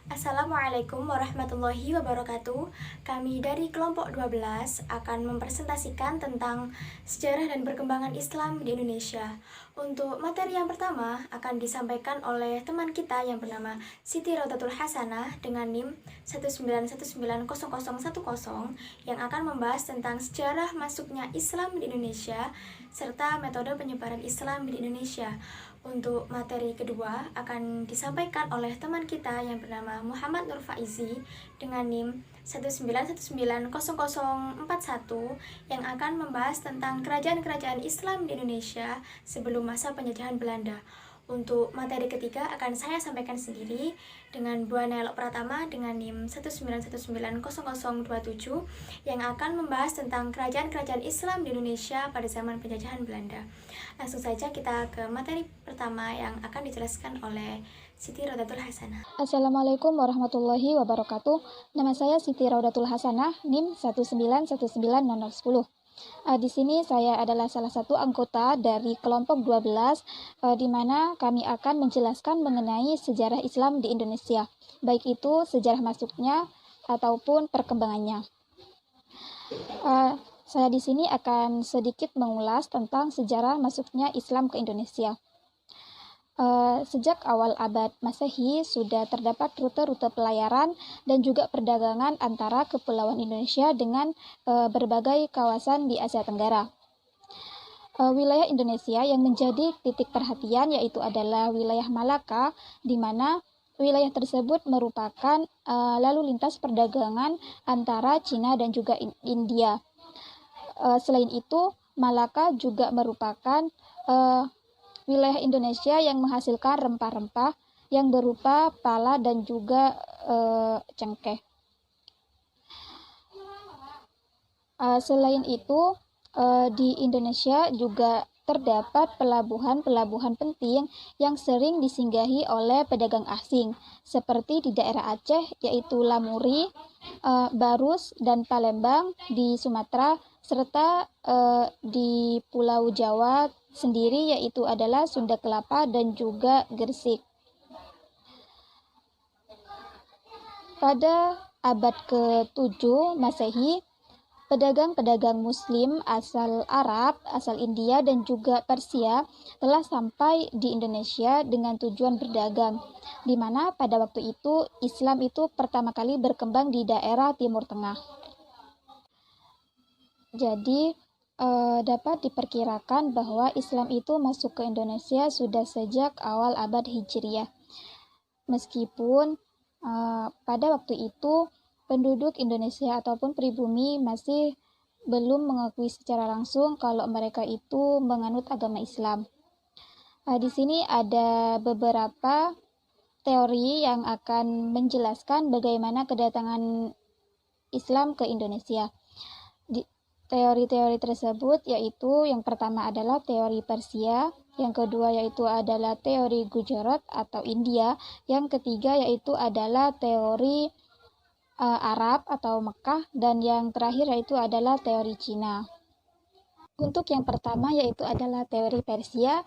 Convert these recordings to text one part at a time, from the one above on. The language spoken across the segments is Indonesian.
Assalamualaikum warahmatullahi wabarakatuh. Kami dari kelompok 12 akan mempresentasikan tentang sejarah dan perkembangan Islam di Indonesia. Untuk materi yang pertama akan disampaikan oleh teman kita yang bernama Siti Raudatul Hasanah dengan NIM 1919010 yang akan membahas tentang sejarah masuknya Islam di Indonesia serta metode penyebaran Islam di Indonesia. Untuk materi kedua akan disampaikan oleh teman kita yang bernama Muhammad Nur Faizi dengan NIM 191900041 yang akan membahas tentang kerajaan-kerajaan Islam di Indonesia sebelum masa penjajahan Belanda. Untuk materi ketiga akan saya sampaikan sendiri dengan Bu Nelok Pratama dengan NIM 191900027 yang akan membahas tentang kerajaan-kerajaan Islam di Indonesia pada zaman penjajahan Belanda. Langsung saja kita ke materi pertama yang akan dijelaskan oleh Siti Raudatul Hasanah. Assalamualaikum warahmatullahi wabarakatuh. Nama saya Siti Raudatul Hasanah, NIM 1919010. Di sini saya adalah salah satu anggota dari kelompok 12, di mana kami akan menjelaskan mengenai sejarah Islam di Indonesia, baik itu sejarah masuknya ataupun perkembangannya. Saya di sini akan sedikit mengulas tentang sejarah masuknya Islam ke Indonesia. Sejak awal abad Masehi sudah terdapat rute-rute pelayaran dan juga perdagangan antara kepulauan Indonesia dengan berbagai kawasan di Asia Tenggara. Wilayah Indonesia yang menjadi titik perhatian yaitu adalah wilayah Malaka, di mana wilayah tersebut merupakan lalu lintas perdagangan antara Cina dan juga India. Selain itu, Malaka juga merupakan wilayah Indonesia yang menghasilkan rempah-rempah yang berupa pala dan juga cengkeh. Selain itu, di Indonesia juga terdapat pelabuhan-pelabuhan penting yang sering disinggahi oleh pedagang asing, seperti di daerah Aceh, yaitu Lamuri, Barus, dan Palembang di Sumatera, serta di Pulau Jawa sendiri yaitu adalah Sunda Kelapa dan juga Gresik. Pada abad ke-7 Masehi, pedagang-pedagang Muslim asal Arab, asal India, dan juga Persia telah sampai di Indonesia dengan tujuan berdagang, di mana pada waktu itu Islam itu pertama kali berkembang di daerah Timur Tengah. Jadi, dapat diperkirakan bahwa Islam itu masuk ke Indonesia sudah sejak awal abad Hijriah. Meskipun pada waktu itu penduduk Indonesia ataupun pribumi masih belum mengakui secara langsung kalau mereka itu menganut agama Islam. Di sini ada beberapa teori yang akan menjelaskan bagaimana kedatangan Islam ke Indonesia. Teori-teori tersebut yaitu yang pertama adalah teori Persia, yang kedua yaitu adalah teori Gujarat atau India, yang ketiga yaitu adalah teori Arab atau Mekah, dan yang terakhir yaitu adalah teori Cina. Untuk yang pertama yaitu adalah teori Persia,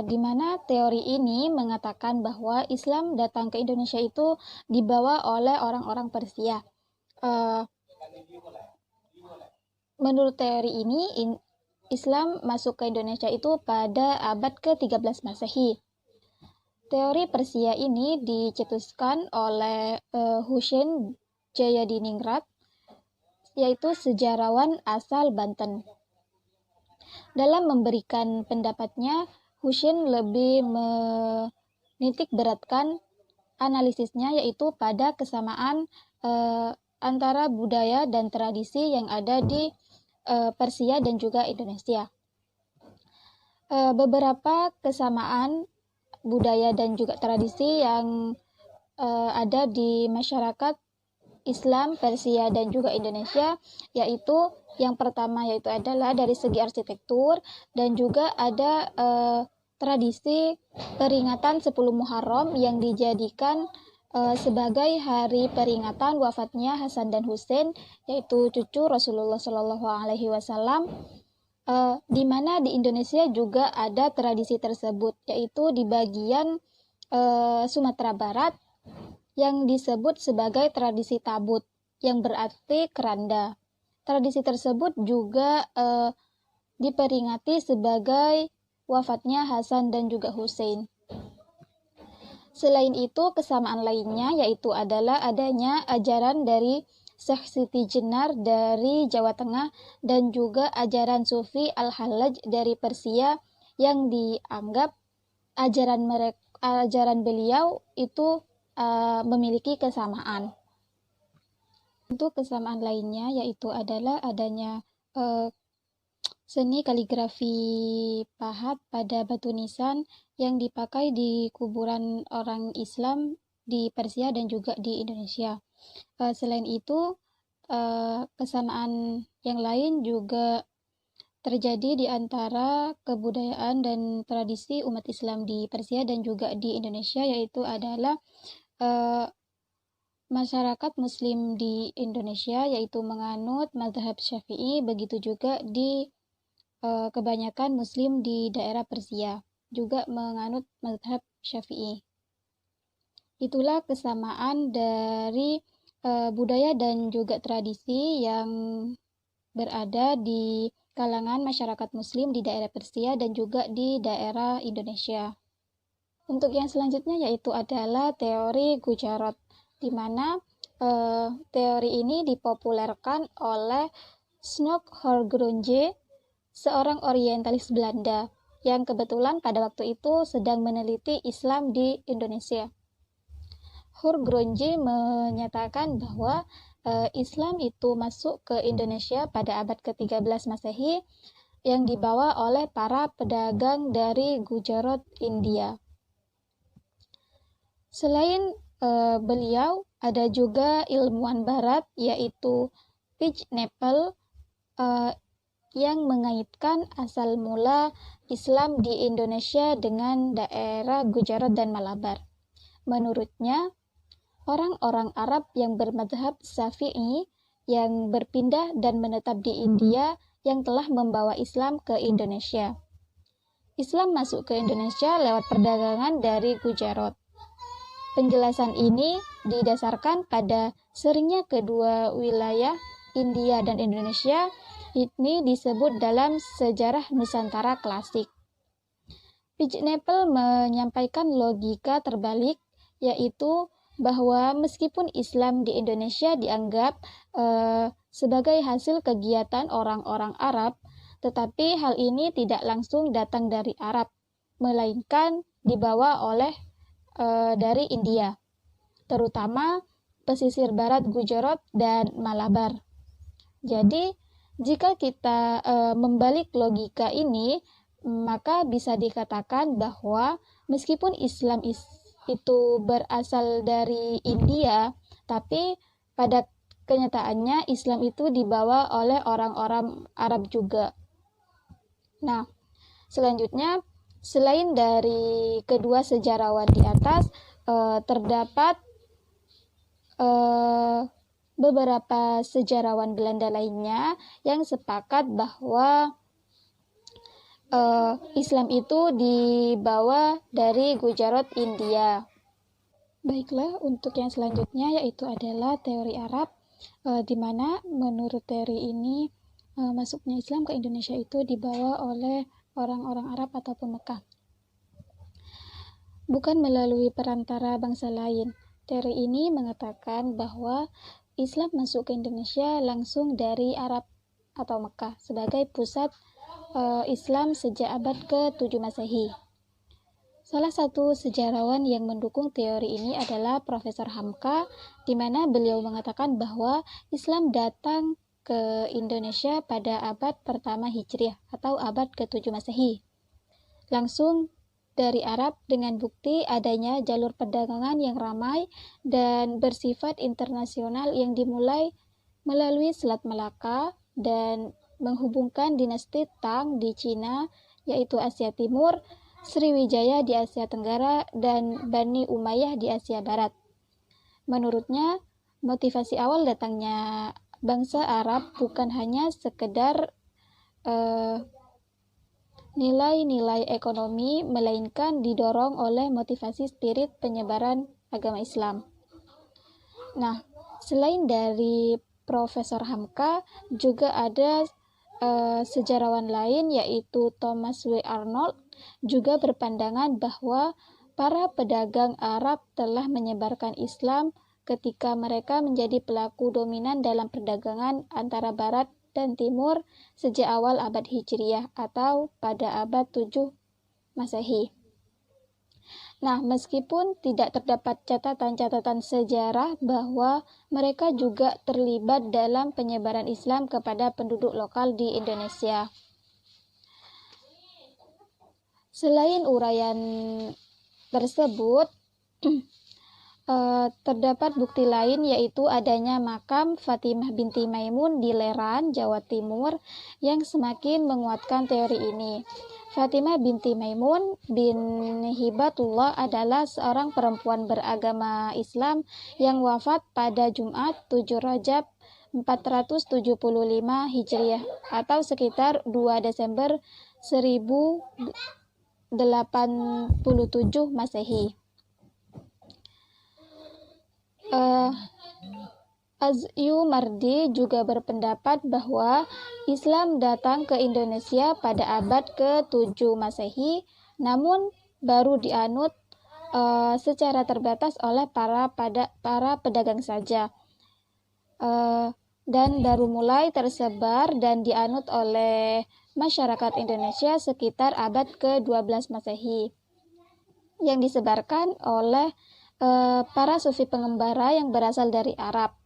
di mana teori ini mengatakan bahwa Islam datang ke Indonesia itu dibawa oleh orang-orang Persia. Menurut teori ini, Islam masuk ke Indonesia itu pada abad ke-13 Masehi. Teori Persia ini dicetuskan oleh Husein Jayadiningrat, yaitu sejarawan asal Banten. Dalam memberikan pendapatnya, Husein lebih menitik beratkan analisisnya yaitu pada kesamaan antara budaya dan tradisi yang ada di Persia dan juga Indonesia. Beberapa kesamaan budaya dan juga tradisi yang ada di masyarakat Islam, Persia, dan juga Indonesia, yaitu yang pertama yaitu adalah dari segi arsitektur, dan juga ada tradisi peringatan 10 Muharram yang dijadikan sebagai hari peringatan wafatnya Hasan dan Husein, yaitu cucu Rasulullah Shallallahu Alaihi Wasallam, di mana di Indonesia juga ada tradisi tersebut, yaitu di bagian Sumatera Barat yang disebut sebagai tradisi tabut, yang berarti keranda. Tradisi tersebut juga diperingati sebagai wafatnya Hasan dan juga Hussein. Selain itu, kesamaan lainnya yaitu adalah adanya ajaran dari Syekh Siti Jenar dari Jawa Tengah dan juga ajaran Sufi Al-Hallaj dari Persia yang dianggap ajaran beliau itu memiliki kesamaan. Untuk kesamaan lainnya yaitu adalah adanya seni kaligrafi pahat pada batu nisan yang dipakai di kuburan orang Islam di Persia dan juga di Indonesia. Selain itu, kesamaan yang lain juga terjadi di antara kebudayaan dan tradisi umat Islam di Persia dan juga di Indonesia, yaitu adalah masyarakat Muslim di Indonesia yaitu menganut mazhab Syafi'i, begitu juga di kebanyakan Muslim di daerah Persia juga menganut mazhab Syafi'i. Itulah kesamaan dari budaya dan juga tradisi yang berada di kalangan masyarakat Muslim di daerah Persia dan juga di daerah Indonesia. Untuk yang selanjutnya yaitu adalah teori Gujarat, di mana teori ini dipopulerkan oleh Snoek Hoorngroenje, seorang orientalis Belanda yang kebetulan pada waktu itu sedang meneliti Islam di Indonesia. Hoorngroenje menyatakan bahwa Islam itu masuk ke Indonesia pada abad ke-13 Masehi yang dibawa oleh para pedagang dari Gujarat, India. Selain beliau, ada juga ilmuwan barat yaitu Pijknapel yang mengaitkan asal mula Islam di Indonesia dengan daerah Gujarat dan Malabar. Menurutnya, orang-orang Arab yang bermadzhab Syafi'i yang berpindah dan menetap di India yang telah membawa Islam ke Indonesia. Islam masuk ke Indonesia lewat perdagangan dari Gujarat. Penjelasan ini didasarkan pada seringnya kedua wilayah India dan Indonesia. Ini disebut dalam sejarah Nusantara klasik. Pijknapel menyampaikan logika terbalik, yaitu bahwa meskipun Islam di Indonesia dianggap sebagai hasil kegiatan orang-orang Arab, tetapi hal ini tidak langsung datang dari Arab, melainkan dibawa oleh dari India, terutama pesisir barat Gujarat dan Malabar. Jadi, jika kita membalik logika ini, maka bisa dikatakan bahwa meskipun Islam itu berasal dari India, tapi pada kenyataannya Islam itu dibawa oleh orang-orang Arab juga. Nah, selanjutnya, selain dari kedua sejarawan di atas, terdapat beberapa sejarawan Belanda lainnya yang sepakat bahwa Islam itu dibawa dari Gujarat, India. Baiklah, untuk yang selanjutnya yaitu adalah teori Arab, di mana menurut teori ini masuknya Islam ke Indonesia itu dibawa oleh orang-orang Arab ataupun Mekah, bukan melalui perantara bangsa lain. Teori ini mengatakan bahwa Islam masuk ke Indonesia langsung dari Arab atau Mekah sebagai pusat Islam sejak abad ke-7 Masehi. Salah satu sejarawan yang mendukung teori ini adalah Profesor Hamka, di mana beliau mengatakan bahwa Islam datang ke Indonesia pada abad pertama Hijriah atau abad ke-7 Masehi, langsung dari Arab dengan bukti adanya jalur perdagangan yang ramai dan bersifat internasional yang dimulai melalui Selat Malaka dan menghubungkan dinasti Tang di Cina, yaitu Asia Timur, Sriwijaya di Asia Tenggara, dan Bani Umayyah di Asia Barat. Menurutnya, motivasi awal datangnya bangsa Arab bukan hanya sekedar nilai-nilai ekonomi, melainkan didorong oleh motivasi spirit penyebaran agama Islam. Nah, selain dari Profesor Hamka, juga ada sejarawan lain yaitu Thomas W. Arnold juga berpandangan bahwa para pedagang Arab telah menyebarkan Islam ketika mereka menjadi pelaku dominan dalam perdagangan antara Barat dan Timur sejak awal abad Hijriyah atau pada abad 7 Masehi. Nah, meskipun tidak terdapat catatan-catatan sejarah bahwa mereka juga terlibat dalam penyebaran Islam kepada penduduk lokal di Indonesia. Selain uraian tersebut, terdapat bukti lain yaitu adanya makam Fatimah binti Maimun di Leran, Jawa Timur yang semakin menguatkan teori ini. Fatimah binti Maimun bin Hibatullah adalah seorang perempuan beragama Islam yang wafat pada Jumat 7 Rajab 475 Hijriah atau sekitar 2 Desember 1087 Masehi. Az-Zumardi juga berpendapat bahwa Islam datang ke Indonesia pada abad ke-7 Masehi, namun baru dianut secara terbatas oleh para pedagang saja, dan baru mulai tersebar dan dianut oleh masyarakat Indonesia sekitar abad ke-12 Masehi, yang disebarkan oleh para sufi pengembara yang berasal dari Arab.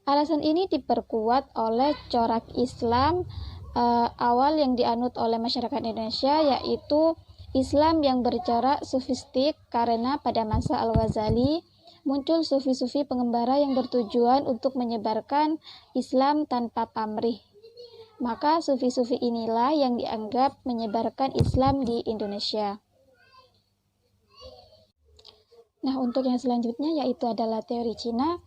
Alasan ini diperkuat oleh corak Islam awal yang dianut oleh masyarakat Indonesia, yaitu Islam yang bercorak sufistik, karena pada masa Al-Ghazali muncul sufi-sufi pengembara yang bertujuan untuk menyebarkan Islam tanpa pamrih. Maka sufi-sufi inilah yang dianggap menyebarkan Islam di Indonesia. Nah, untuk yang selanjutnya yaitu adalah teori Cina,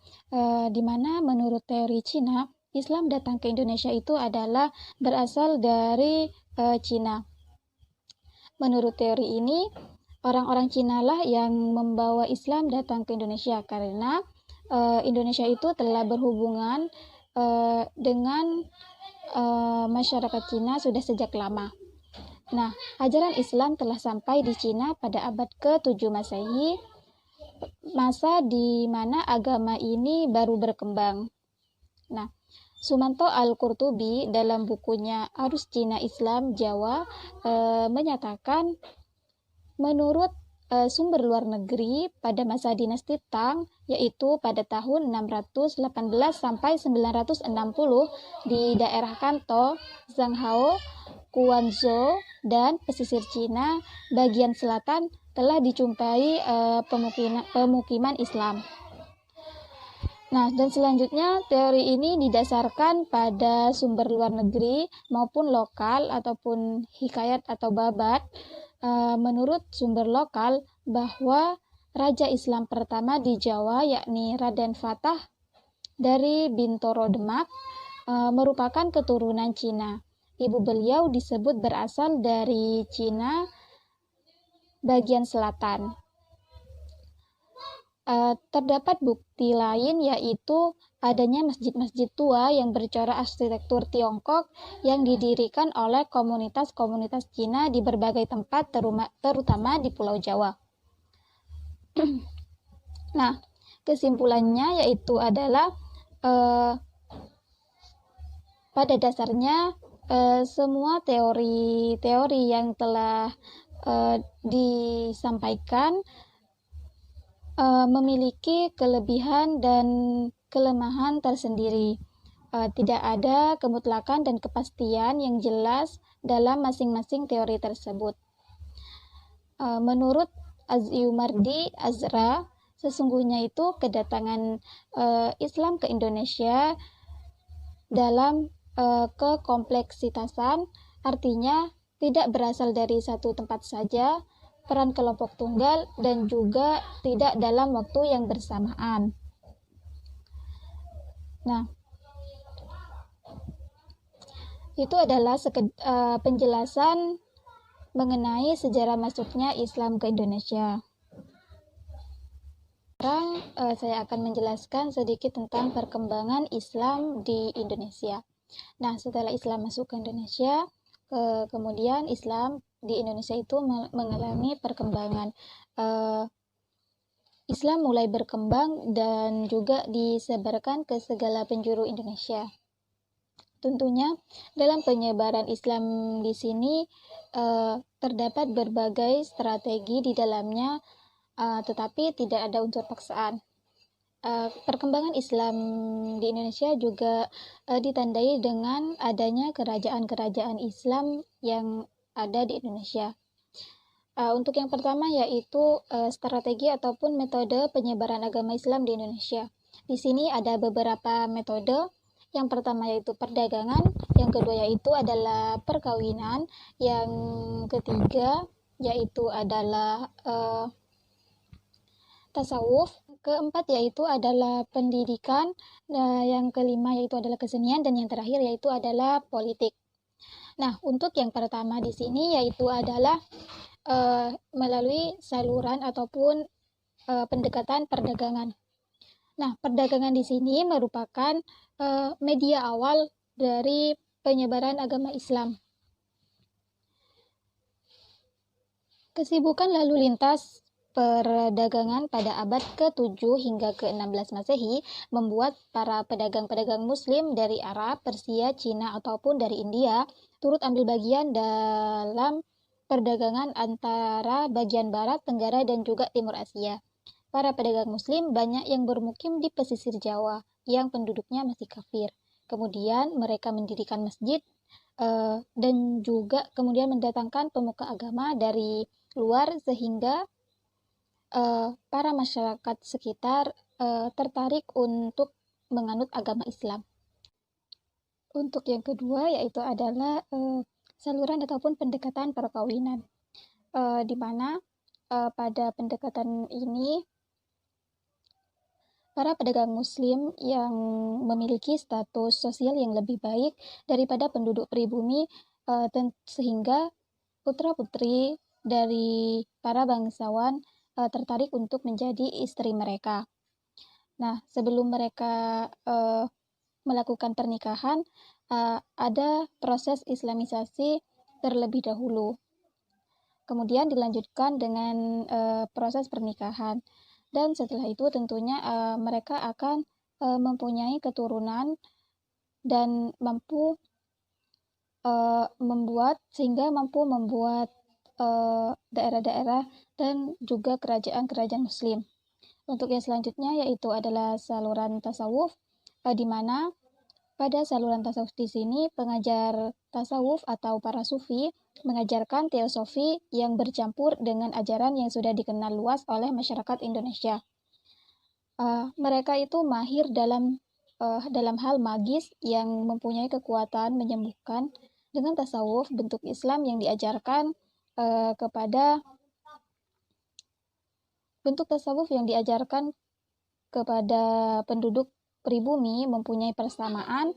di mana menurut teori Cina, Islam datang ke Indonesia itu adalah berasal dari Cina. Menurut teori ini, orang-orang Cina lah yang membawa Islam datang ke Indonesia karena Indonesia itu telah berhubungan dengan masyarakat Cina sudah sejak lama. Nah, ajaran Islam telah sampai di Cina pada abad ke-7 Masehi, masa di mana agama ini baru berkembang. Nah, Sumanto Al-Qurtubi dalam bukunya Arus Cina Islam Jawa menyatakan menurut sumber luar negeri pada masa dinasti Tang, yaitu pada tahun 618 sampai 960 di daerah Kanto, Zhanghao, Guangzhou, dan pesisir Cina bagian selatan telah dijumpai pemukiman Islam. Nah, dan selanjutnya teori ini didasarkan pada sumber luar negeri maupun lokal ataupun hikayat atau babat. Menurut sumber lokal bahwa Raja Islam pertama di Jawa yakni Raden Fatah dari Bintoro Demak merupakan keturunan Cina. Ibu beliau disebut berasal dari Cina bagian selatan. Terdapat bukti lain yaitu adanya masjid-masjid tua yang bercorak arsitektur Tiongkok yang didirikan oleh komunitas-komunitas Cina di berbagai tempat, terutama di Pulau Jawa. Nah, kesimpulannya yaitu adalah pada dasarnya semua teori-teori yang telah disampaikan memiliki kelebihan dan kelemahan tersendiri. Tidak ada kemutlakan dan kepastian yang jelas dalam masing-masing teori tersebut. Menurut Az-Zumardi Azra, sesungguhnya itu kedatangan Islam ke Indonesia dalam kekompleksitasan, artinya tidak berasal dari satu tempat saja, peran kelompok tunggal, dan juga tidak dalam waktu yang bersamaan. Nah, itu adalah penjelasan mengenai sejarah masuknya Islam ke Indonesia. Sekarang saya akan menjelaskan sedikit tentang perkembangan Islam di Indonesia. Nah, setelah Islam masuk ke Indonesia, kemudian Islam di Indonesia itu mengalami perkembangan. Islam mulai berkembang dan juga disebarkan ke segala penjuru Indonesia. Tentunya dalam penyebaran Islam di sini terdapat berbagai strategi di dalamnya, tetapi tidak ada unsur paksaan. Perkembangan Islam di Indonesia juga ditandai dengan adanya kerajaan-kerajaan Islam yang ada di Indonesia. Untuk yang pertama yaitu strategi ataupun metode penyebaran agama Islam di Indonesia. Di sini ada beberapa metode. Yang pertama yaitu perdagangan, yang kedua yaitu adalah perkawinan, yang ketiga yaitu adalah tasawuf, keempat yaitu adalah pendidikan, yang kelima yaitu adalah kesenian, dan yang terakhir yaitu adalah politik. Nah, untuk yang pertama di sini yaitu adalah melalui saluran ataupun pendekatan perdagangan. Nah, perdagangan di sini merupakan media awal dari penyebaran agama Islam. Kesibukan lalu lintas perdagangan pada abad ke-7 hingga ke-16 Masehi membuat para pedagang-pedagang Muslim dari Arab, Persia, Cina, ataupun dari India turut ambil bagian dalam perdagangan antara bagian barat, tenggara, dan juga timur Asia. Para pedagang Muslim banyak yang bermukim di pesisir Jawa yang penduduknya masih kafir. Kemudian mereka mendirikan masjid dan juga kemudian mendatangkan pemuka agama dari luar sehingga para masyarakat sekitar tertarik untuk menganut agama Islam. Untuk yang kedua yaitu adalah saluran ataupun pendekatan perkawinan, di mana pada pendekatan ini para pedagang Muslim yang memiliki status sosial yang lebih baik daripada penduduk pribumi, sehingga putra-putri dari para bangsawan tertarik untuk menjadi istri mereka. Nah, sebelum mereka melakukan pernikahan, ada proses islamisasi terlebih dahulu. Kemudian dilanjutkan dengan proses pernikahan. Dan setelah itu tentunya mereka akan mempunyai keturunan dan mampu membuat daerah-daerah dan juga kerajaan-kerajaan Muslim. Untuk yang selanjutnya yaitu adalah saluran tasawuf, di mana pada saluran tasawuf di sini pengajar tasawuf atau para sufi mengajarkan teosofi yang bercampur dengan ajaran yang sudah dikenal luas oleh masyarakat Indonesia. Mereka itu mahir dalam hal magis yang mempunyai kekuatan menyembuhkan. Dengan tasawuf, bentuk Islam yang diajarkan kepada penduduk pribumi mempunyai persamaan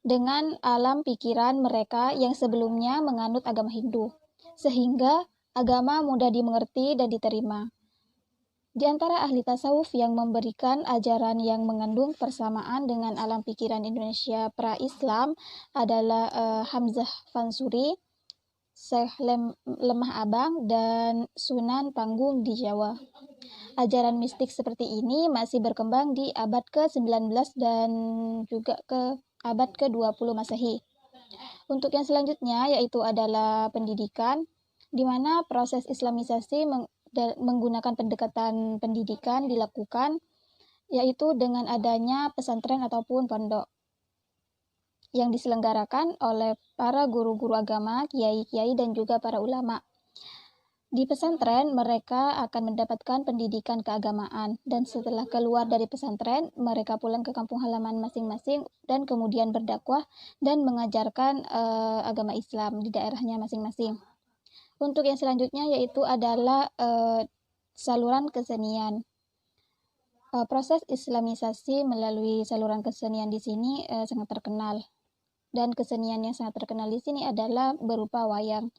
dengan alam pikiran mereka yang sebelumnya menganut agama Hindu, sehingga agama mudah dimengerti dan diterima. Di antara ahli tasawuf yang memberikan ajaran yang mengandung persamaan dengan alam pikiran Indonesia pra-Islam adalah Hamzah Fansuri, Syekh Lemah Abang, dan Sunan Panggung di Jawa. Ajaran mistik seperti ini masih berkembang di abad ke-19 dan juga ke abad ke-20 Masehi. Untuk yang selanjutnya yaitu adalah pendidikan, di mana proses islamisasi menggunakan pendekatan pendidikan dilakukan, yaitu dengan adanya pesantren ataupun pondok yang diselenggarakan oleh para guru-guru agama, kiai-kiai, dan juga para ulama. Di pesantren, mereka akan mendapatkan pendidikan keagamaan, dan setelah keluar dari pesantren, mereka pulang ke kampung halaman masing-masing dan kemudian berdakwah dan mengajarkan agama Islam di daerahnya masing-masing. Untuk yang selanjutnya yaitu adalah saluran kesenian. Proses islamisasi melalui saluran kesenian di sini sangat terkenal. Dan kesenian yang sangat terkenal di sini adalah berupa wayang,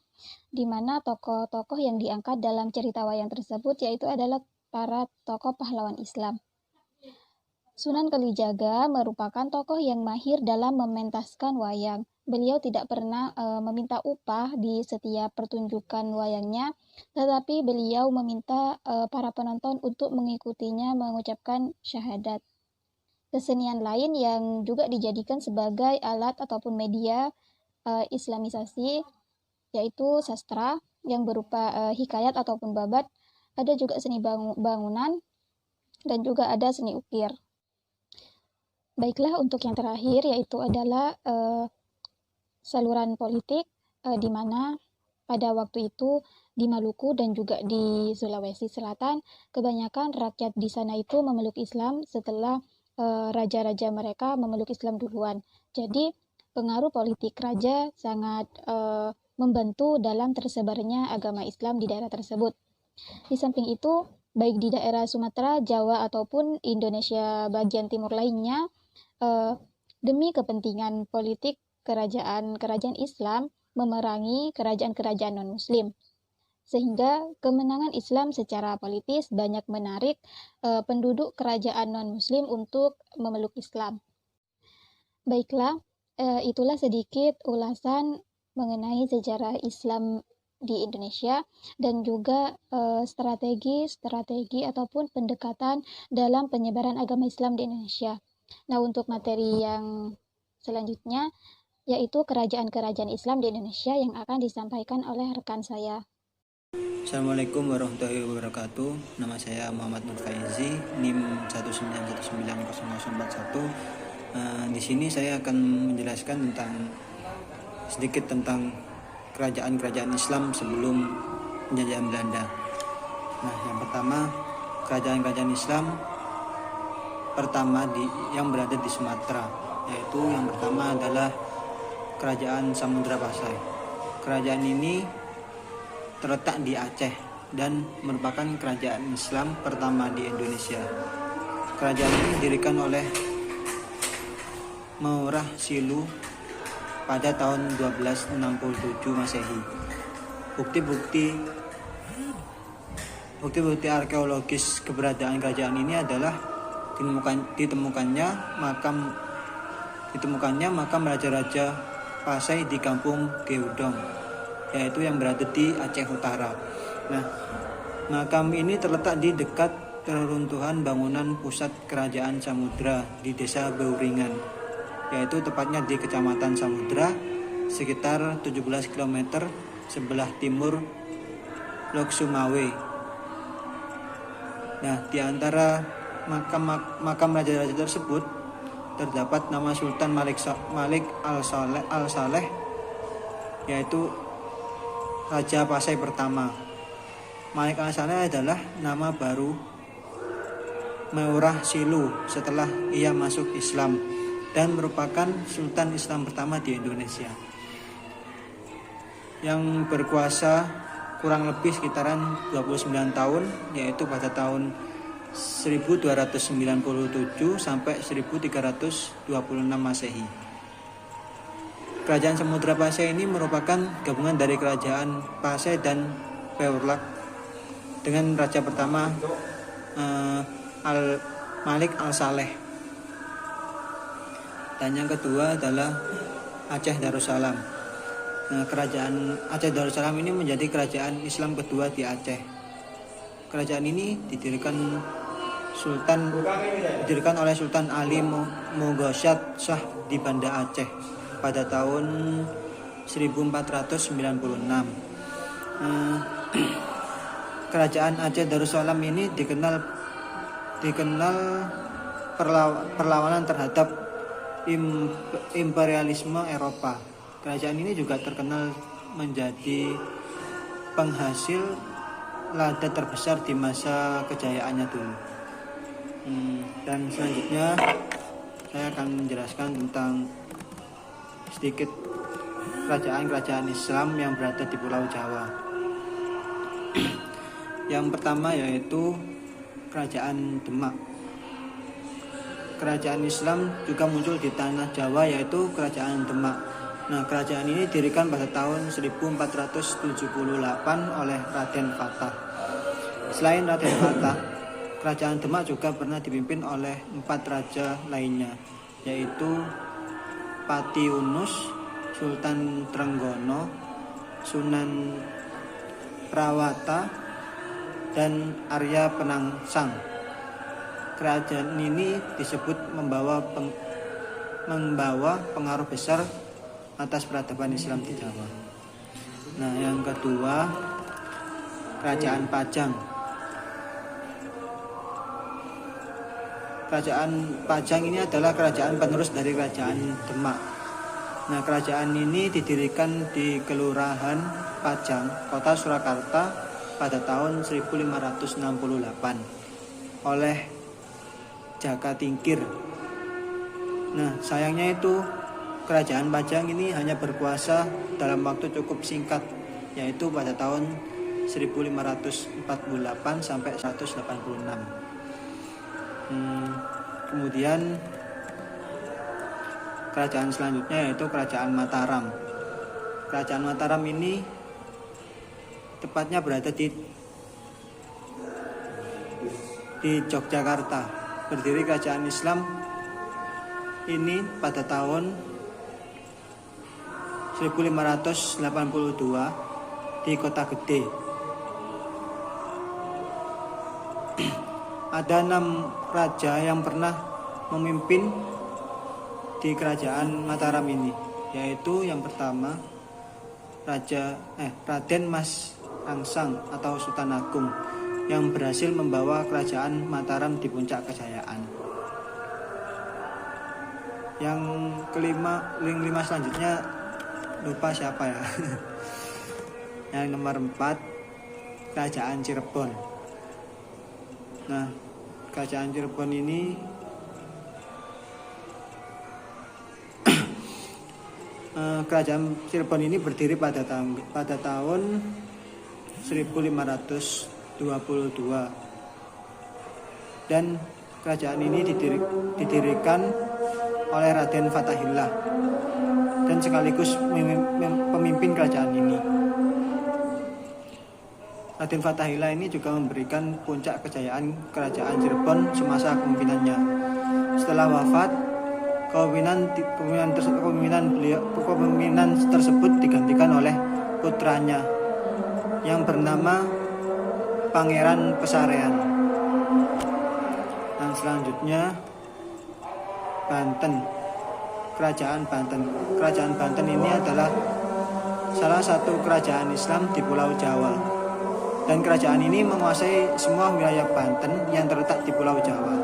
di mana tokoh-tokoh yang diangkat dalam cerita wayang tersebut yaitu adalah para tokoh pahlawan Islam. Sunan Kalijaga merupakan tokoh yang mahir dalam mementaskan wayang. Beliau tidak pernah meminta upah di setiap pertunjukan wayangnya, tetapi beliau meminta para penonton untuk mengikutinya mengucapkan syahadat. Kesenian lain yang juga dijadikan sebagai alat ataupun media islamisasi yaitu sastra yang berupa hikayat ataupun babat, ada juga seni bangunan, dan juga ada seni ukir. Baiklah, untuk yang terakhir yaitu adalah saluran politik, di mana pada waktu itu di Maluku dan juga di Sulawesi Selatan, kebanyakan rakyat di sana itu memeluk Islam setelah raja-raja mereka memeluk Islam duluan. Jadi pengaruh politik raja sangat membantu dalam tersebarnya agama Islam di daerah tersebut. Di samping itu, baik di daerah Sumatera, Jawa ataupun Indonesia bagian timur lainnya, demi kepentingan politik kerajaan Islam memerangi kerajaan-kerajaan non-Muslim, sehingga kemenangan Islam secara politis banyak menarik penduduk kerajaan non-Muslim untuk memeluk Islam. Baiklah, itulah sedikit ulasan mengenai sejarah Islam di Indonesia dan juga strategi ataupun pendekatan dalam penyebaran agama Islam di Indonesia. Nah, untuk materi yang selanjutnya yaitu kerajaan-kerajaan Islam di Indonesia yang akan disampaikan oleh rekan saya. Assalamualaikum warahmatullahi wabarakatuh. Nama saya Muhammad Nur Faizi, NIM 1919041. Di sini saya akan menjelaskan sedikit tentang kerajaan-kerajaan Islam sebelum penjajahan Belanda. Nah, yang pertama, kerajaan-kerajaan Islam yang berada di Sumatera, yaitu yang pertama adalah Kerajaan Samudra Pasai. Kerajaan ini terletak di Aceh dan merupakan kerajaan Islam pertama di Indonesia. Kerajaan ini didirikan oleh Maurah Silu pada tahun 1267 Masehi. Bukti-bukti arkeologis keberadaan kerajaan ini adalah ditemukannya makam raja-raja Pasai di kampung Geudong, yaitu yang berada di Aceh Utara. Nah, makam ini terletak di dekat reruntuhan bangunan pusat kerajaan Samudra di desa Beuringan, yaitu tepatnya di Kecamatan Samudra, sekitar 17 km sebelah timur Lok Sumawe. Nah, di antara makam raja-raja tersebut terdapat nama Sultan Malik Al-Saleh, yaitu Raja Pasai pertama. Malik Al-Saleh adalah nama baru Maurah Silu setelah ia masuk Islam dan merupakan Sultan Islam pertama di Indonesia, yang berkuasa kurang lebih sekitaran 29 tahun, yaitu pada tahun 1297 sampai 1326 Masehi. Kerajaan Samudra Pasai ini merupakan gabungan dari kerajaan Pasai dan Peurlak dengan raja pertama Malik Al-Saleh, dan yang kedua adalah Aceh Darussalam. Kerajaan Aceh Darussalam ini menjadi kerajaan Islam kedua di Aceh. Kerajaan ini didirikan oleh Sultan Ali Mogoshad Shah di Banda Aceh pada tahun 1496. Kerajaan Aceh Darussalam ini dikenal perlawanan terhadap imperialisme Eropa. Kerajaan ini juga terkenal menjadi penghasil lada terbesar di masa kejayaannya dulu. Dan selanjutnya saya akan menjelaskan tentang sedikit kerajaan-kerajaan Islam yang berada di Pulau Jawa. Yang pertama yaitu Kerajaan Demak. Kerajaan Islam juga muncul di tanah Jawa, yaitu Kerajaan Demak. Nah, kerajaan ini didirikan pada tahun 1478 oleh Raden Fatah. Selain Raden Fatah, kerajaan Demak juga pernah dipimpin oleh 4 raja lainnya, yaitu Pati Unus, Sultan Trenggono, Sunan Prawata, dan Arya Penangsang. Kerajaan ini disebut membawa pengaruh besar atas peradaban Islam di Jawa. Nah, yang kedua, Kerajaan Pajang. Kerajaan Pajang ini adalah kerajaan penerus dari Kerajaan Demak. Nah, kerajaan ini didirikan di Kelurahan Pajang, Kota Surakarta pada tahun 1568 oleh Jaka Tingkir. Nah, sayangnya itu Kerajaan Pajang ini hanya berkuasa dalam waktu cukup singkat, yaitu pada tahun 1548 sampai 186. Kemudian kerajaan selanjutnya yaitu Kerajaan Mataram. Kerajaan Mataram ini tepatnya berada di Yogyakarta. Berdiri kerajaan Islam ini pada tahun 1582 di Kota Gede. Ada 6 raja yang pernah memimpin di kerajaan Mataram ini, yaitu yang pertama Raden Mas Rangsang atau Sultan Agung, yang berhasil membawa kerajaan Mataram di puncak kejayaan. Yang kelima selanjutnya lupa siapa ya. Yang nomor 4 Kerajaan Cirebon. Nah, Kerajaan Cirebon ini Kerajaan Cirebon ini berdiri pada tahun 1522 dan kerajaan ini didirikan oleh Raden Fatahillah dan sekaligus pemimpin kerajaan ini. Raden Fatahillah ini juga memberikan puncak kejayaan kerajaan Cirebon semasa kepemimpinannya. Setelah wafat, kepemimpinan tersebut digantikan oleh putranya yang bernama Pangeran Pesarean. Dan selanjutnya Banten. Kerajaan Banten. Kerajaan Banten ini adalah salah satu kerajaan Islam di Pulau Jawa. Dan kerajaan ini menguasai semua wilayah Banten yang terletak di Pulau Jawa,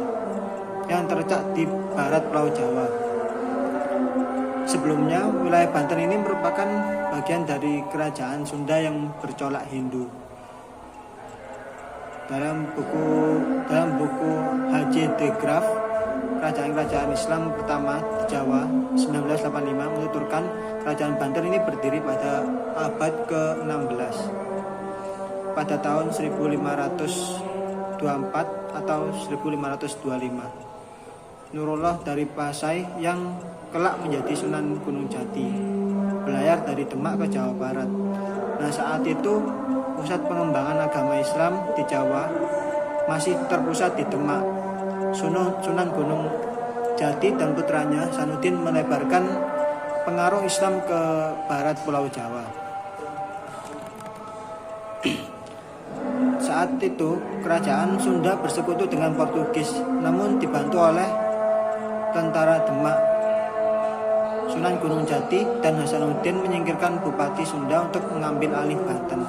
yang terletak di barat Pulau Jawa. Sebelumnya, wilayah Banten ini merupakan bagian dari kerajaan Sunda yang bercolak Hindu. Dalam buku H.J. de Graaf, kerajaan-kerajaan Islam pertama di Jawa 1985 menuturkan kerajaan Banten ini berdiri pada abad ke-16. Pada tahun 1524 atau 1525. Nurullah dari Pasai yang kelak menjadi Sunan Gunung Jati berlayar dari Demak ke Jawa Barat. Nah, saat itu pusat pengembangan agama Islam di Jawa masih terpusat di Demak. Sunan Gunung Jati dan putranya Sanuddin melebarkan pengaruh Islam ke barat Pulau Jawa. Saat itu kerajaan Sunda bersekutu dengan Portugis, namun dibantu oleh tentara Demak. Sunan Gunung Jati dan Hasanuddin menyingkirkan Bupati Sunda untuk mengambil alih Banten.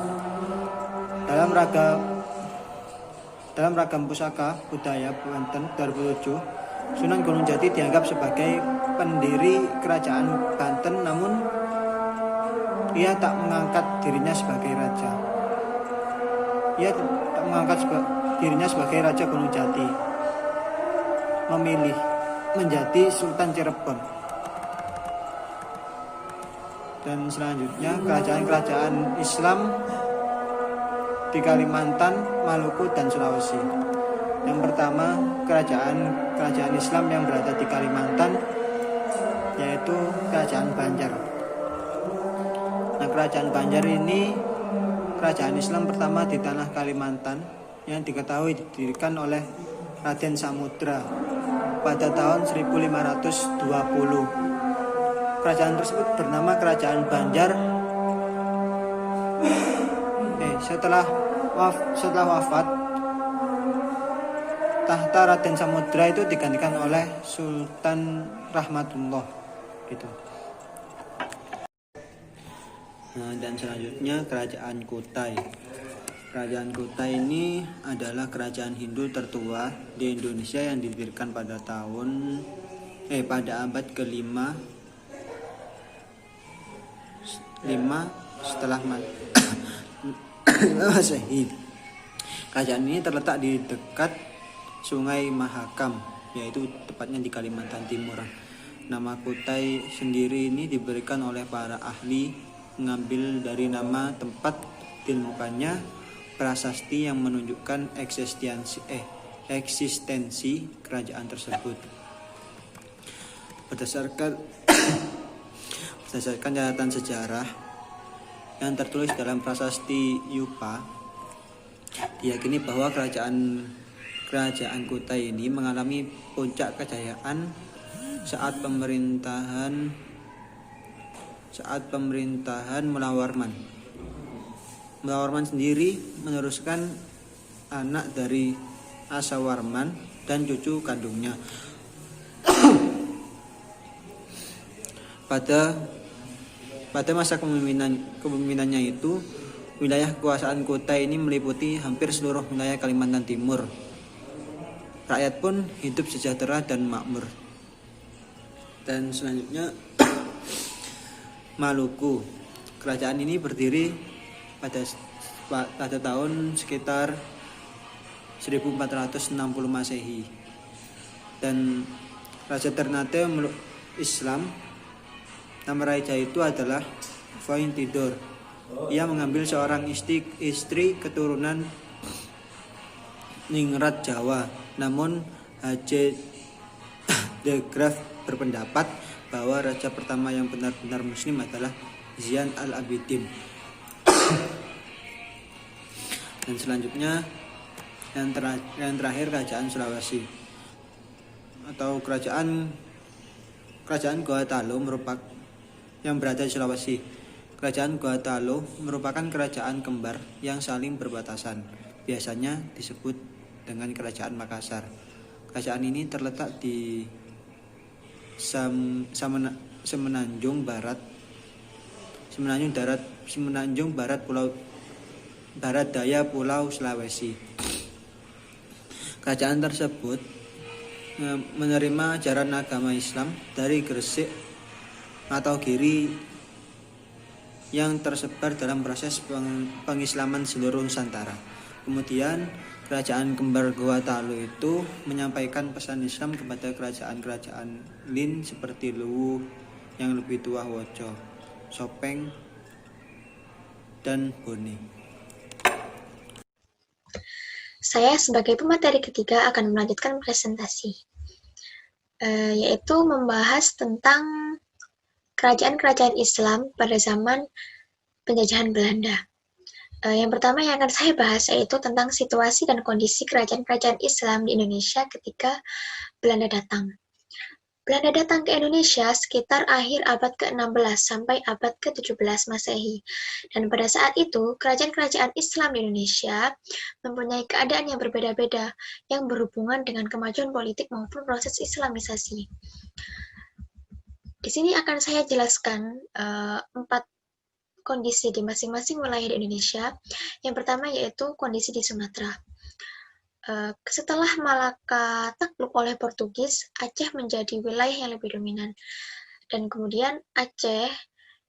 Dalam ragam pusaka budaya Banten 2007, Sunan Gunung Jati dianggap sebagai pendiri kerajaan Banten, namun ia tak mengangkat dirinya sebagai raja. Ia tak mengangkat dirinya sebagai Raja Gunung Jati, memilih menjadi Sultan Cirebon. Dan selanjutnya kerajaan-kerajaan Islam di Kalimantan, Maluku, dan Sulawesi. Yang pertama, kerajaan Islam yang berada di Kalimantan, yaitu Kerajaan Banjar. Nah, Kerajaan Banjar ini kerajaan Islam pertama di tanah Kalimantan yang diketahui didirikan oleh Raden Samudra pada tahun 1520. Kerajaan tersebut bernama Kerajaan Banjar. Setelah wafat, tahta Raden Samudra itu digantikan oleh Sultan Rahmatullah gitu. Dan selanjutnya Kerajaan Kutai. Kerajaan Kutai ini adalah kerajaan Hindu tertua di Indonesia yang didirikan pada abad ke-5 setelah Masehi. Kerajaan ini terletak di dekat Sungai Mahakam, yaitu tepatnya di Kalimantan Timur. Nama Kutai sendiri ini diberikan oleh para ahli mengambil dari nama tempat ditemukannya prasasti yang menunjukkan eksistensi kerajaan tersebut. Berdasarkan catatan sejarah yang tertulis dalam prasasti Yupa, diyakini bahwa kerajaan Kutai ini mengalami puncak kejayaan saat pemerintahan Mula Warman. Mula Warman sendiri meneruskan anak dari Asawarman dan cucu kandungnya. Pada masa kepemimpinannya itu, wilayah kekuasaan Kutai ini meliputi hampir seluruh wilayah Kalimantan Timur. Rakyat pun hidup sejahtera dan makmur. Dan selanjutnya Maluku. Kerajaan ini berdiri pada tahun sekitar 1460 Masehi. Dan Raja Ternate memeluk Islam. Nama raja itu adalah Voin Tidor. Ia mengambil seorang istri keturunan Ningrat Jawa. Namun H.J. de Graaf berpendapat bahwa raja pertama yang benar-benar muslim adalah Zain al-Abidin. Dan selanjutnya yang terakhir Kerajaan Sulawesi atau Kerajaan Gorontalo yang berada di Sulawesi. Kerajaan Gorontalo merupakan kerajaan kembar yang saling berbatasan. Biasanya disebut dengan Kerajaan Makassar. Kerajaan ini terletak di Semenanjung Barat Barat Daya Pulau Sulawesi. Kerajaan tersebut menerima ajaran agama Islam dari Gresik atau Giri yang tersebar dalam proses pengislaman seluruh Nusantara. Kemudian kerajaan kembar Gorontalo itu menyampaikan pesan Islam kepada kerajaan-kerajaan lain seperti Luwu yang lebih tua, Wojo, Sopeng, dan Bone. Saya sebagai pemateri ketiga akan melanjutkan presentasi, yaitu membahas tentang kerajaan-kerajaan Islam pada zaman penjajahan Belanda. Yang pertama yang akan saya bahas yaitu tentang situasi dan kondisi kerajaan-kerajaan Islam di Indonesia ketika Belanda datang. Belanda datang ke Indonesia sekitar akhir abad ke-16 sampai abad ke-17 Masehi. Dan pada saat itu, kerajaan-kerajaan Islam di Indonesia mempunyai keadaan yang berbeda-beda yang berhubungan dengan kemajuan politik maupun proses Islamisasi. Di sini akan saya jelaskan 4 kondisi di masing-masing wilayah di Indonesia. Yang pertama yaitu kondisi di Sumatera. Setelah Malaka takluk oleh Portugis, Aceh menjadi wilayah yang lebih dominan. Dan kemudian Aceh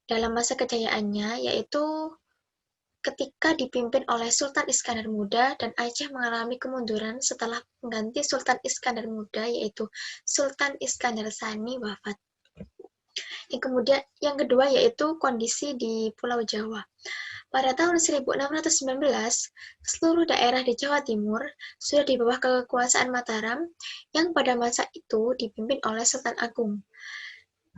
dalam masa kejayaannya yaitu ketika dipimpin oleh Sultan Iskandar Muda, dan Aceh mengalami kemunduran setelah pengganti Sultan Iskandar Muda yaitu Sultan Iskandar Sani wafat. Yang kedua yaitu kondisi di Pulau Jawa. Pada tahun 1619, seluruh daerah di Jawa Timur sudah di bawah kekuasaan Mataram yang pada masa itu dipimpin oleh Sultan Agung.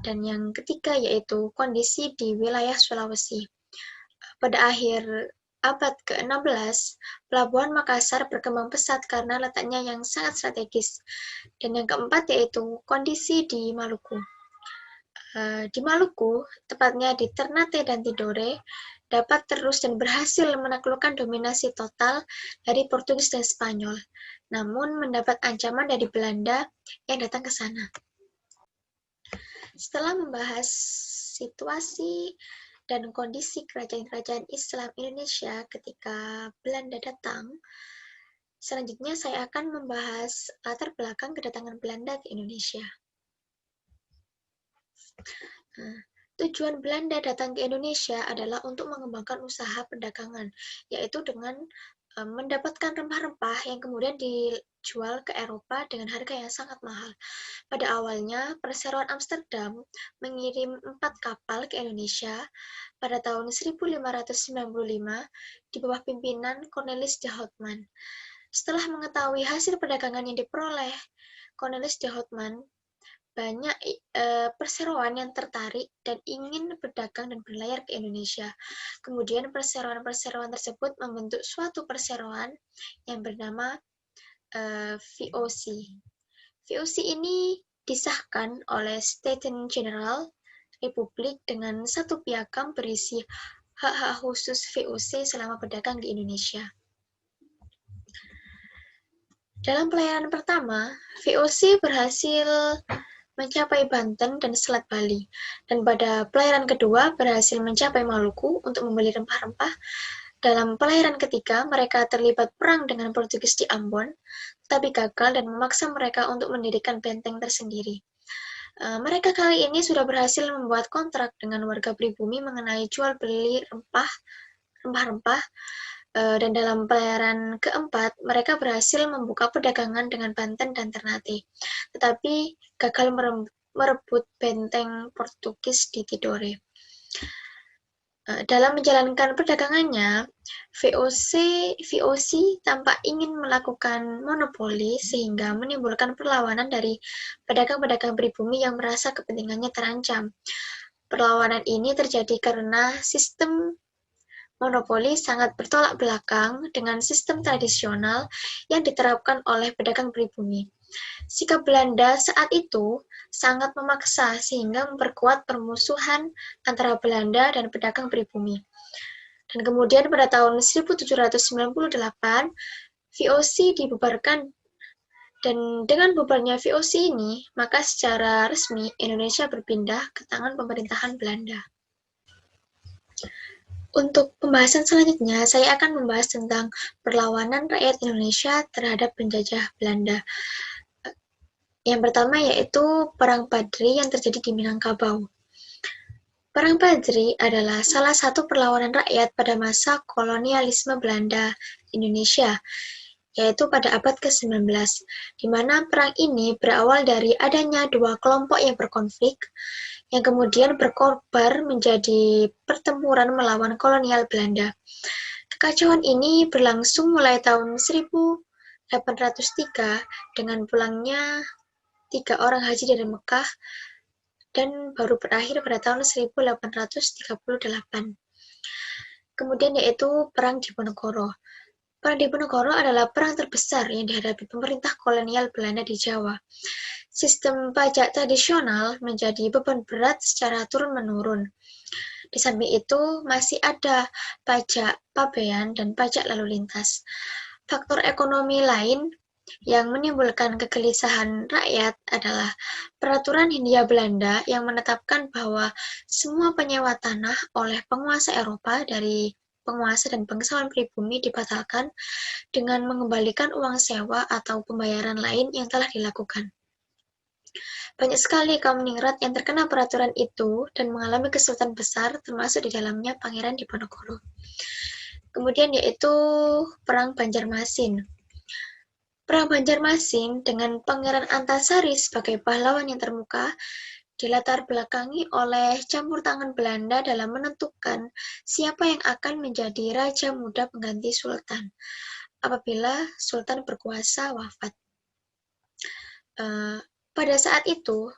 Dan yang ketiga yaitu kondisi di wilayah Sulawesi. Pada akhir abad ke-16, Pelabuhan Makassar berkembang pesat karena letaknya yang sangat strategis. Dan yang keempat yaitu kondisi di Maluku. Di Maluku, tepatnya di Ternate dan Tidore, dapat terus dan berhasil menaklukkan dominasi total dari Portugis dan Spanyol, namun mendapat ancaman dari Belanda yang datang ke sana. Setelah membahas situasi dan kondisi kerajaan-kerajaan Islam Indonesia ketika Belanda datang, selanjutnya saya akan membahas latar belakang kedatangan Belanda ke Indonesia. Tujuan Belanda datang ke Indonesia adalah untuk mengembangkan usaha perdagangan, yaitu dengan mendapatkan rempah-rempah yang kemudian dijual ke Eropa dengan harga yang sangat mahal. Pada awalnya, Perseroan Amsterdam mengirim 4 kapal ke Indonesia pada tahun 1595 di bawah pimpinan Cornelis de Houtman. Setelah mengetahui hasil perdagangan yang diperoleh Cornelis de Houtman, banyak perseroan yang tertarik dan ingin berdagang dan berlayar ke Indonesia. Kemudian perseroan-perseroan tersebut membentuk suatu perseroan yang bernama VOC. VOC ini disahkan oleh Staten General Republik dengan satu piagam berisi hak-hak khusus VOC selama berdagang di Indonesia. Dalam pelayaran pertama, VOC berhasil mencapai Banten dan Selat Bali, dan pada pelayaran kedua berhasil mencapai Maluku untuk membeli rempah-rempah. Dalam pelayaran ketiga, mereka terlibat perang dengan Portugis di Ambon, tetapi gagal dan memaksa mereka untuk mendirikan benteng tersendiri. Mereka kali ini sudah berhasil membuat kontrak dengan warga pribumi mengenai jual beli rempah-rempah, dan dalam pelayaran keempat, mereka berhasil membuka perdagangan dengan Banten dan Ternate, tetapi gagal merebut benteng Portugis di Tidore. Dalam menjalankan perdagangannya, VOC tampak ingin melakukan monopoli sehingga menimbulkan perlawanan dari pedagang-pedagang pribumi yang merasa kepentingannya terancam. Perlawanan ini terjadi karena sistem monopoli sangat bertolak belakang dengan sistem tradisional yang diterapkan oleh pedagang pribumi. Sikap Belanda saat itu sangat memaksa sehingga memperkuat permusuhan antara Belanda dan pedagang pribumi. Dan kemudian pada tahun 1798, VOC dibubarkan, dan dengan bubarnya VOC ini, maka secara resmi Indonesia berpindah ke tangan pemerintahan Belanda. Untuk pembahasan selanjutnya, saya akan membahas tentang perlawanan rakyat Indonesia terhadap penjajah Belanda. Yang pertama yaitu Perang Padri yang terjadi di Minangkabau. Perang Padri adalah salah satu perlawanan rakyat pada masa kolonialisme Belanda Indonesia, yaitu pada abad ke-19, di mana perang ini berawal dari adanya dua kelompok yang berkonflik, yang kemudian berkobar menjadi pertempuran melawan kolonial Belanda. Kekacauan ini berlangsung mulai tahun 1803 dengan pulangnya 3 orang haji dari Mekah dan baru berakhir pada tahun 1838. Kemudian yaitu Perang Diponegoro. Perang Diponegoro adalah perang terbesar yang dihadapi pemerintah kolonial Belanda di Jawa. Sistem pajak tradisional menjadi beban berat secara turun-menurun. Di samping itu, masih ada pajak pabean dan pajak lalu lintas. Faktor ekonomi lain yang menimbulkan kegelisahan rakyat adalah peraturan Hindia Belanda yang menetapkan bahwa semua penyewa tanah oleh penguasa Eropa dari penguasa dan bangsawan pribumi dibatalkan dengan mengembalikan uang sewa atau pembayaran lain yang telah dilakukan. Banyak sekali kaum ningrat yang terkena peraturan itu dan mengalami kesulitan besar, termasuk di dalamnya Pangeran Diponegoro. Kemudian yaitu Perang Banjarmasin. Perang Banjarmasin dengan Pangeran Antasari sebagai pahlawan yang termuka dilatar belakangi oleh campur tangan Belanda dalam menentukan siapa yang akan menjadi raja muda pengganti Sultan apabila Sultan berkuasa wafat. Pada saat itu,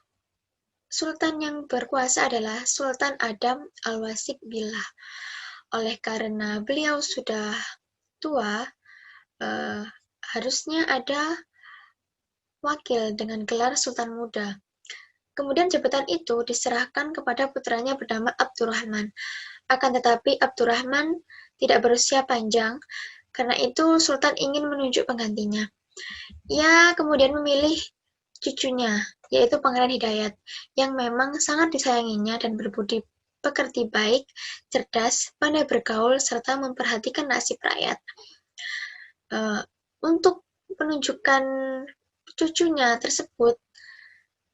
Sultan yang berkuasa adalah Sultan Adam Al-Wasik Billah. Oleh karena beliau sudah tua, harusnya ada wakil dengan gelar Sultan Muda. Kemudian jabatan itu diserahkan kepada putranya bernama Abdurrahman. Akan tetapi Abdurrahman tidak berusia panjang, karena itu Sultan ingin menunjuk penggantinya. Ia kemudian memilih cucunya, yaitu Pangeran Hidayat, yang memang sangat disayanginya dan berbudi pekerti baik, cerdas, pandai bergaul, serta memperhatikan nasib rakyat. Untuk penunjukan cucunya tersebut,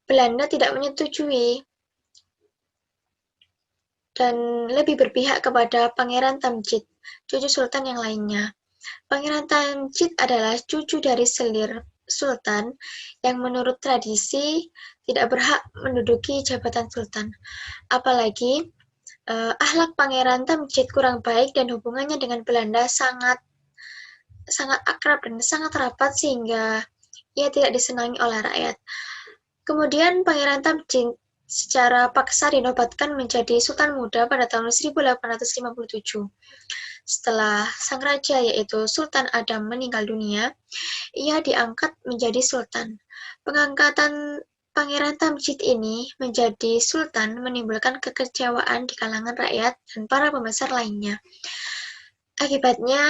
Belanda tidak menyetujui dan lebih berpihak kepada Pangeran Tamjid, cucu sultan yang lainnya. Pangeran Tamjid adalah cucu dari selir sultan yang menurut tradisi tidak berhak menduduki jabatan sultan. Apalagi akhlak Pangeran Tamjid kurang baik dan hubungannya dengan Belanda sangat akrab dan sangat rapat sehingga ia tidak disenangi oleh rakyat. Kemudian Pangeran Tamjid secara paksa dinobatkan menjadi Sultan Muda pada tahun 1857. Setelah sang raja yaitu Sultan Adam meninggal dunia, ia diangkat menjadi sultan. Pengangkatan Pangeran Tamjid ini menjadi sultan menimbulkan kekecewaan di kalangan rakyat dan para pembesar lainnya. Akibatnya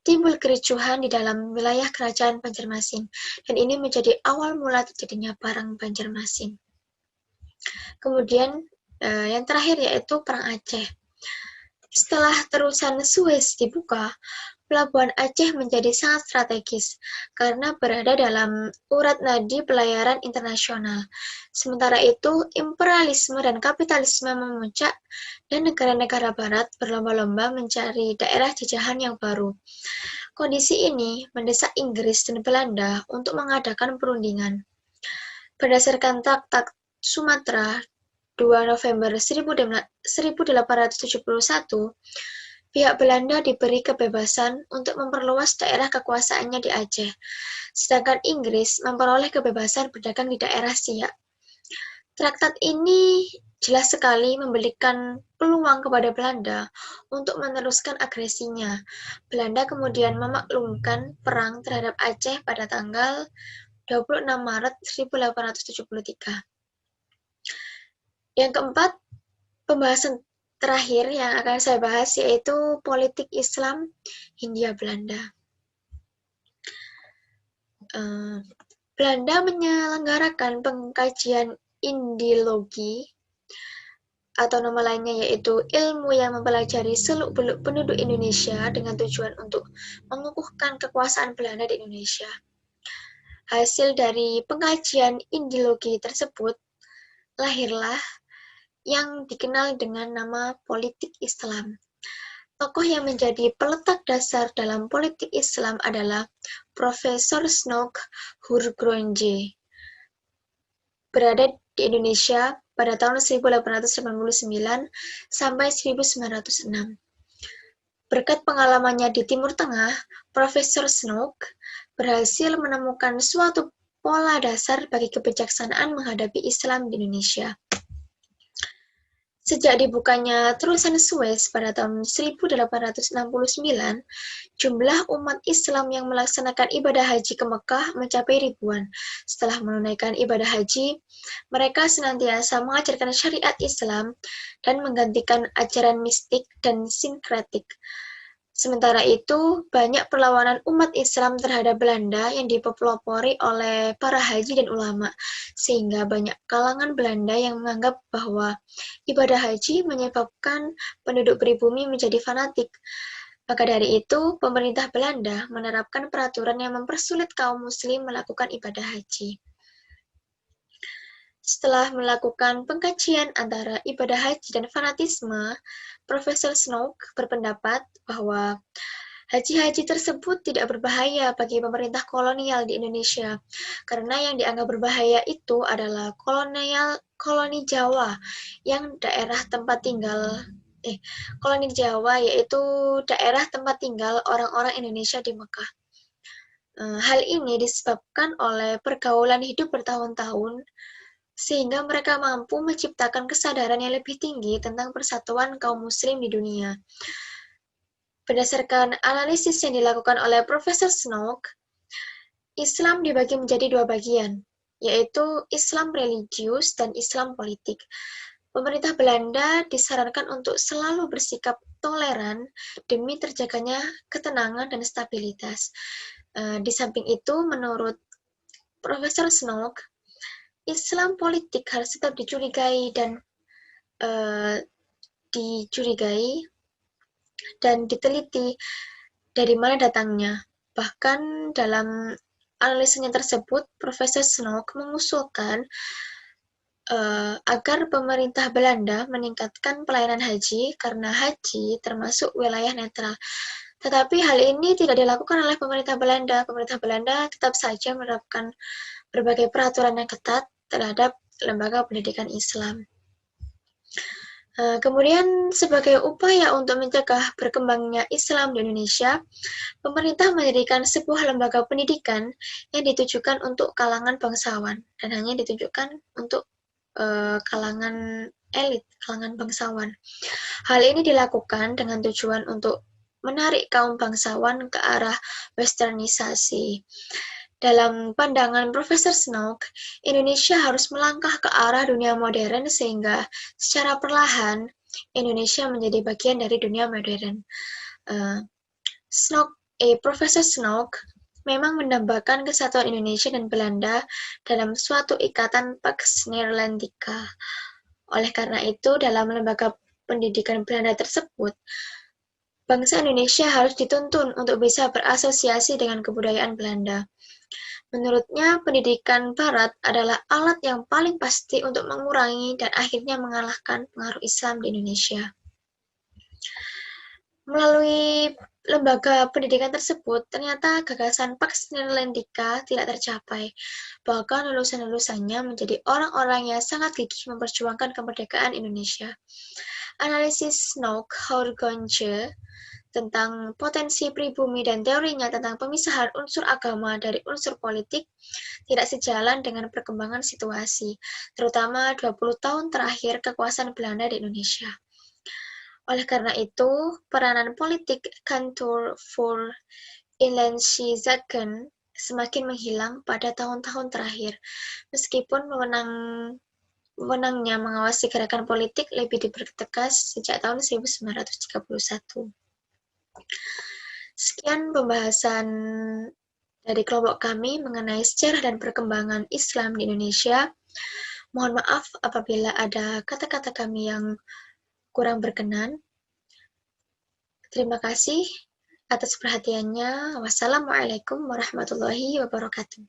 timbul kericuhan di dalam wilayah kerajaan Banjarmasin, dan ini menjadi awal mula terjadinya Perang Banjarmasin. Kemudian yang terakhir yaitu Perang Aceh. Setelah terusan Suez dibuka, pelabuhan Aceh menjadi sangat strategis karena berada dalam urat nadi pelayaran internasional. Sementara itu, imperialisme dan kapitalisme memuncak dan negara-negara barat berlomba-lomba mencari daerah jajahan yang baru. Kondisi ini mendesak Inggris dan Belanda untuk mengadakan perundingan. Berdasarkan Traktat Sumatera 2 November 1871, pihak Belanda diberi kebebasan untuk memperluas daerah kekuasaannya di Aceh, sedangkan Inggris memperoleh kebebasan berdagang di daerah Siak. Traktat ini jelas sekali memberikan peluang kepada Belanda untuk meneruskan agresinya. Belanda kemudian memaklumkan perang terhadap Aceh pada tanggal 26 Maret 1873. Yang keempat, pembahasan terakhir yang akan saya bahas yaitu politik Islam Hindia Belanda. Belanda menyelenggarakan pengkajian Indiologi atau nama lainnya yaitu ilmu yang mempelajari seluk-beluk penduduk Indonesia dengan tujuan untuk mengukuhkan kekuasaan Belanda di Indonesia. Hasil dari pengkajian Indiologi tersebut lahirlah yang dikenal dengan nama politik Islam. Tokoh yang menjadi peletak dasar dalam politik Islam adalah Profesor Snoek Hurgronje. Berada di Indonesia pada tahun 1889 sampai 1906. Berkat pengalamannya di Timur Tengah, Profesor Snoek berhasil menemukan suatu pola dasar bagi kebijaksanaan menghadapi Islam di Indonesia. Sejak dibukanya terusan Suez pada tahun 1869, jumlah umat Islam yang melaksanakan ibadah haji ke Mekah mencapai ribuan. Setelah menunaikan ibadah haji, mereka senantiasa mengajarkan syariat Islam dan menggantikan ajaran mistik dan sinkretik. Sementara itu, banyak perlawanan umat Islam terhadap Belanda yang dipelopori oleh para haji dan ulama, sehingga banyak kalangan Belanda yang menganggap bahwa ibadah haji menyebabkan penduduk pribumi menjadi fanatik. Maka dari itu, pemerintah Belanda menerapkan peraturan yang mempersulit kaum muslim melakukan ibadah haji. Setelah melakukan pengkajian antara ibadah haji dan fanatisme, Profesor Snoek berpendapat bahwa haji-haji tersebut tidak berbahaya bagi pemerintah kolonial di Indonesia, karena yang dianggap berbahaya itu adalah koloni Jawa yang koloni Jawa yaitu daerah tempat tinggal orang-orang Indonesia di Mekah. Hal ini disebabkan oleh pergaulan hidup bertahun-tahun, sehingga mereka mampu menciptakan kesadaran yang lebih tinggi tentang persatuan kaum muslim di dunia. Berdasarkan analisis yang dilakukan oleh Profesor Snook, Islam dibagi menjadi dua bagian, yaitu Islam religius dan Islam politik. Pemerintah Belanda disarankan untuk selalu bersikap toleran demi terjaganya ketenangan dan stabilitas. Di samping itu, menurut Profesor Snook, Islam politik harus tetap dicurigai dan diteliti dari mana datangnya. Bahkan dalam analisanya tersebut, Profesor Snook mengusulkan agar pemerintah Belanda meningkatkan pelayanan haji karena haji termasuk wilayah netral. Tetapi hal ini tidak dilakukan oleh pemerintah Belanda. Pemerintah Belanda tetap saja menerapkan berbagai peraturan yang ketat terhadap lembaga pendidikan Islam. Kemudian sebagai upaya untuk mencegah berkembangnya Islam di Indonesia, pemerintah mendirikan sebuah lembaga pendidikan yang ditujukan untuk kalangan bangsawan dan hanya ditujukan untuk kalangan elit, kalangan bangsawan. Hal ini dilakukan dengan tujuan untuk menarik kaum bangsawan ke arah westernisasi. Dalam pandangan Profesor Snook, Indonesia harus melangkah ke arah dunia modern sehingga secara perlahan Indonesia menjadi bagian dari dunia modern. Profesor Snook memang mendambakan kesatuan Indonesia dan Belanda dalam suatu ikatan Pax Neerlandica. Oleh karena itu, dalam lembaga pendidikan Belanda tersebut, bangsa Indonesia harus dituntun untuk bisa berasosiasi dengan kebudayaan Belanda. Menurutnya, pendidikan Barat adalah alat yang paling pasti untuk mengurangi dan akhirnya mengalahkan pengaruh Islam di Indonesia. Melalui lembaga pendidikan tersebut, ternyata gagasan Pax Neerlandica tidak tercapai. Bahkan lulusan-lulusannya menjadi orang-orang yang sangat gigih memperjuangkan kemerdekaan Indonesia. Analisis Snook Horgonje tentang potensi pribumi dan teorinya tentang pemisahan unsur agama dari unsur politik tidak sejalan dengan perkembangan situasi, terutama 20 tahun terakhir kekuasaan Belanda di Indonesia. Oleh karena itu, peranan politik Kantor voor Inlandse Zaken semakin menghilang pada tahun-tahun terakhir, meskipun wewenangnya mengawasi gerakan politik lebih dipertegas sejak tahun 1931. Sekian pembahasan dari kelompok kami mengenai sejarah dan perkembangan Islam di Indonesia. Mohon maaf apabila ada kata-kata kami yang kurang berkenan. Terima kasih atas perhatiannya. Wassalamualaikum warahmatullahi wabarakatuh.